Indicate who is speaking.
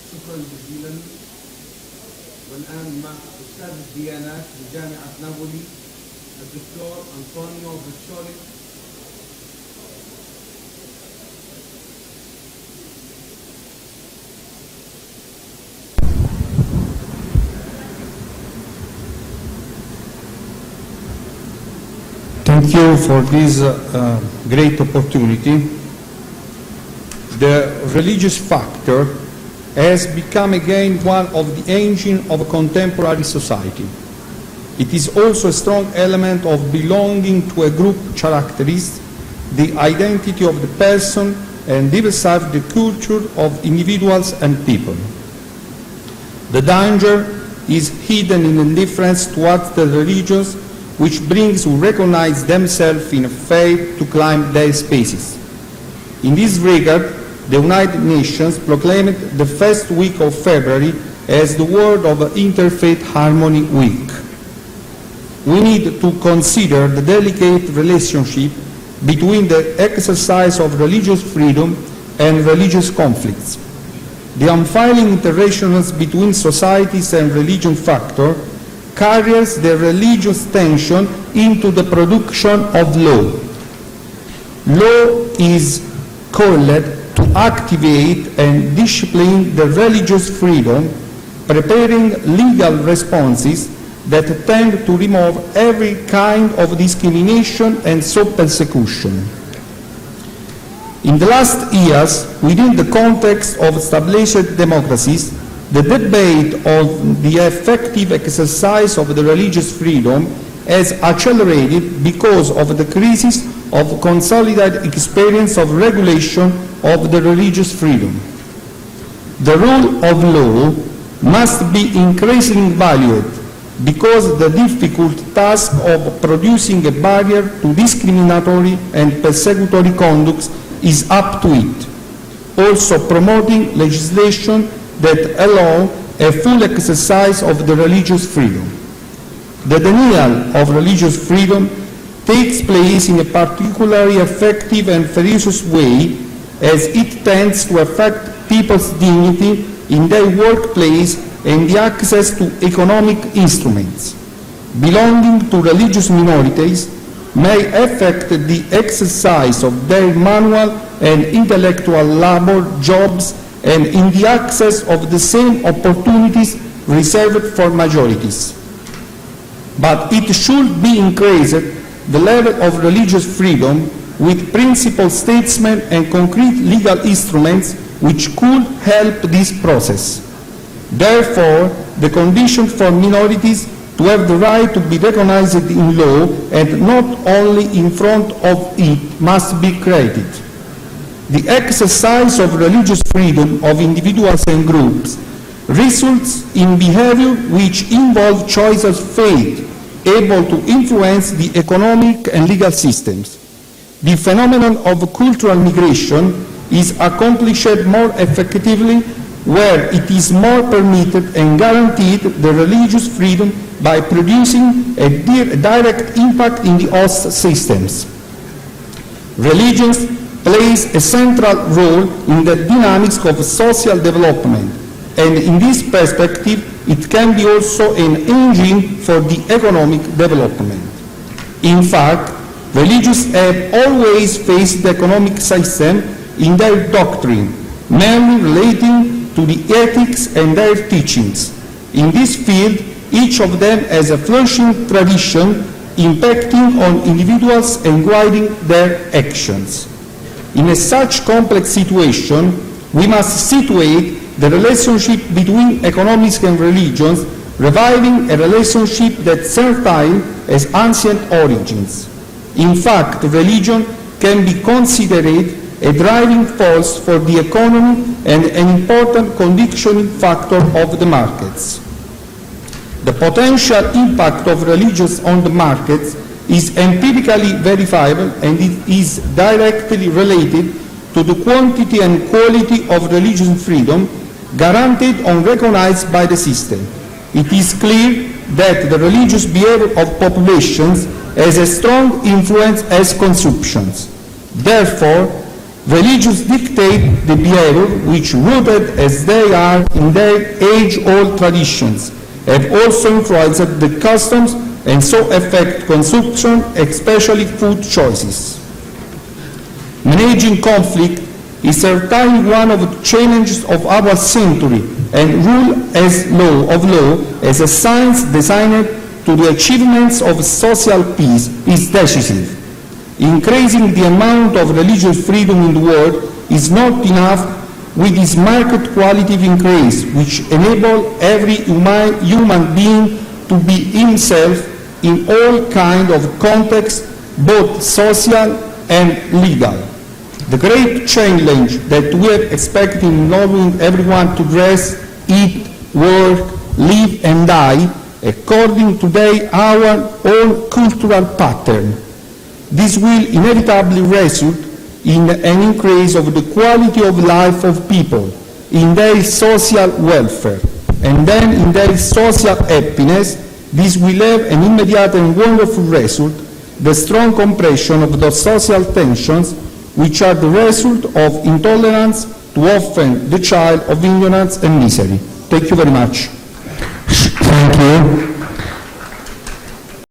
Speaker 1: شكرا جزيلا. والآن مع أستاذ الديانات بجامعة نابولي الدكتور اونطونيو.
Speaker 2: Thank you for this great opportunity. The religious factor has become again one of the engines of contemporary society. It is also a strong element of belonging to a group characteristic, the identity of the person, and diversify the culture of individuals and people. The danger is hidden in indifference towards the religious, which brings to recognize themselves in faith to claim their spaces. In this regard, the United Nations proclaimed the first week of February as the World of Interfaith Harmony Week. We need to consider the delicate relationship between the exercise of religious freedom and religious conflicts. The unfailing interrelations between societies and religion factor carries the religious tension into the production of law. Law is called to activate and discipline the religious freedom, preparing legal responses that tend to remove every kind of discrimination and persecution. In the last years, within the context of established democracies, the debate on the effective exercise of the religious freedom has accelerated because of the crisis of consolidated experience of regulation of the religious freedom. The rule of law must be increasingly valued because the difficult task of producing a barrier to discriminatory and persecutory conduct is up to it, also promoting legislation that allow a full exercise of the religious freedom. The denial of religious freedom takes place in a particularly effective and ferocious way, as it tends to affect people's dignity in their workplace and the access to economic instruments. Belonging to religious minorities may affect the exercise of their manual and intellectual labor jobs and in the access of the same opportunities reserved for majorities. But it should be increased the level of religious freedom with principled statements and concrete legal instruments which could help this process. Therefore, the condition for minorities to have the right to be recognized in law and not only in front of it must be created. The exercise of religious freedom of individuals and groups results in behavior which involve choice of faith, able to influence the economic and legal systems. The phenomenon of cultural migration is accomplished more effectively where it is more permitted and guaranteed the religious freedom by producing a direct impact in the host systems. Religions plays a central role in the dynamics of social development, and in this perspective, it can be also an engine for the economic development. In fact, religions have always faced the economic system in their doctrine, mainly relating to the ethics and their teachings. In this field, each of them has a flourishing tradition impacting on individuals and guiding their actions. In such complex situation, we must situate the relationship between economics and religions, reviving a relationship that certain as ancient origins. In fact, religion can be considered a driving force for the economy and an important conditioning factor of the markets. The potential impact of religions on the markets is empirically verifiable and it is directly related to the quantity and quality of religious freedom guaranteed and recognized by the system. It is clear that the religious behavior of populations has a strong influence as consumptions. Therefore, Religions dictate the behavior which, rooted as they are in their age-old traditions, have also influenced the customs and so affect consumption, especially food choices. Managing conflict is certainly one of the challenges of our century, and rule of law as a science designed to the achievements of social peace is decisive. Increasing the amount of religious freedom in the world is not enough with this market qualitative increase, which enable every human being to be himself in all kinds of contexts, both social and legal. The great challenge that we are expecting in allowing everyone to dress, eat, work, live and die according to our own cultural pattern. This will inevitably result in an increase of the quality of life of people, in their social welfare, and then in their social happiness. This will have an immediate and wonderful result, the strong compression of the social tensions which are the result of intolerance, too often the child of ignorance and misery. Thank you very much.
Speaker 3: Thank you.